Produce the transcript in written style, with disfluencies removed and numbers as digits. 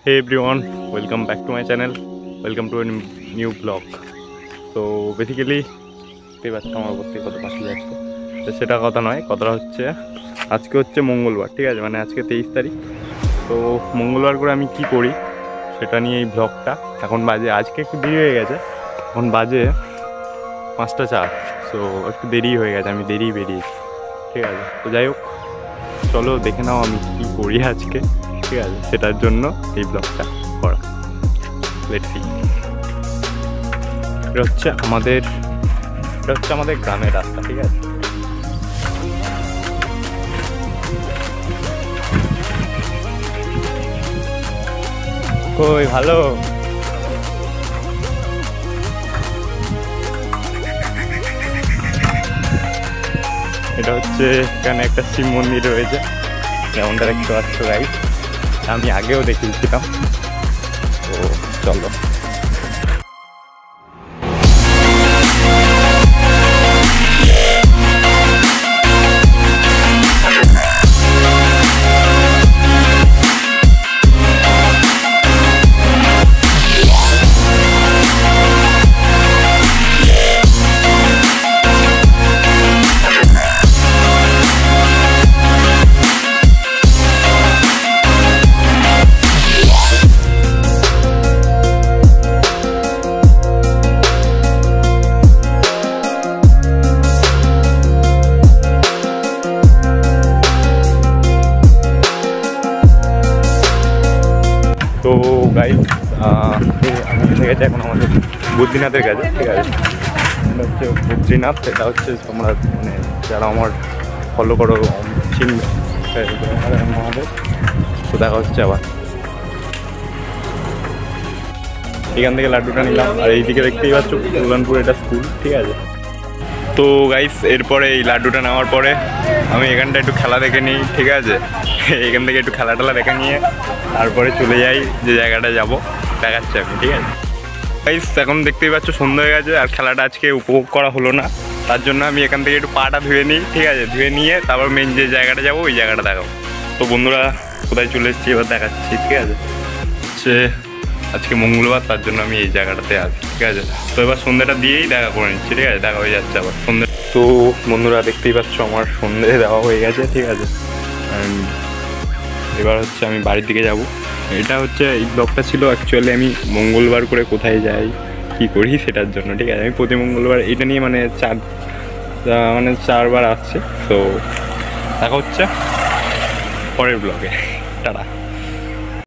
Hey everyone, welcome back to my channel. Welcome to a new vlog. So basically দেখতে পাচ্ছ আমার উপর থেকে কত পাখি যাচ্ছে, তো সেটা কথা নয়, কথাটা হচ্ছে আজকে হচ্ছে মঙ্গলবার, ঠিক আছে, মানে আজকে 23 তারিখ। তো মঙ্গলবার করে আমি কি করি সেটা নিয়ে এই ব্লগটা। এখন বাজে, আজকে একটু দেরি হয়ে গেছে, এখন বাজে 5:04। সো একটু দেরি হয়ে গেছে, আমি দেরি বেরিয়েছি, ঠিক আছে। তো যাই হোক, চলো দেখে নাও আমি কী করি আজকে, ঠিক আছে, সেটার জন্য এই ব্লগটা করা। Let's see. এটা হচ্ছে আমাদের গ্রামের রাস্তা, ঠিক আছে। কই ভালো, এটা হচ্ছে এখানে একটা শিব মন্দির রয়েছে, যেমনটা দেখতে পাচ্ছ গাইস, আমি আগেও দেখিয়েছিলাম। তো চলো। তো গাইস, আমি এসে গেছি এখন আমাদের বদ্রীনাথের কাছে, ঠিক আছে। এটা হচ্ছে বদ্রীনাথ, এটা হচ্ছে তোমরা মানে যারা আমার ফলো করো চিনবে আমাদের। তো দেখা হচ্ছে আবার। এখান থেকে লাড্ডুটা নিলাম, আর এইদিকে দেখতেই পাচ্ছ কল্যাণপুর, এটা স্কুল, ঠিক আছে। তো গাইস, এরপরে এই লাড্ডুটা নেওয়ার পরে আমি এখানটা একটু খেলা দেখে নিই, ঠিক আছে। এখান থেকে একটু খেলা টেলা দেখে নিয়ে তারপরে চলে যাই যে জায়গাটা যাব, দেখাচ্ছি আমি, ঠিক আছে। গাইস, এখন দেখতেই পাচ্ছ সন্ধ্যা হয়ে গেছে, আর খেলাটা আজকে উপভোগ করা হলো না, তার জন্য আমি এখান থেকে একটু পাটা ধুয়ে নিই, ঠিক আছে। ধুয়ে নিয়ে তারপর মেন যে জায়গাটা যাবো ওই জায়গাটা দেখাবো। তো বন্ধুরা, কোথায় চলে এসেছি এবার দেখাচ্ছি, ঠিক আছে। হচ্ছে আজকে মঙ্গলবার, তার জন্য আমি এই জায়গাটাতে আছি, ঠিক আছে। তো এবার সন্ধ্যাটা দিয়েই দেখা করে নিচ্ছি, ঠিক আছে, দেখা হয়ে যাচ্ছে আবার সন্ধ্যে। তো বন্ধুরা, দেখতেই পাচ্ছ আমার সন্ধ্যে দেওয়া হয়ে গেছে, ঠিক আছে। এবার হচ্ছে আমি বাড়ির দিকে যাব। এটা হচ্ছে এই ব্লগটা ছিল অ্যাকচুয়ালি আমি মঙ্গলবার করে কোথায় যাই কী করি সেটার জন্য, ঠিক আছে। আমি প্রতি মঙ্গলবার এটা নিয়ে মানে চারবার আসছে। তো দেখা হচ্ছে পরের ব্লগে, টাটা।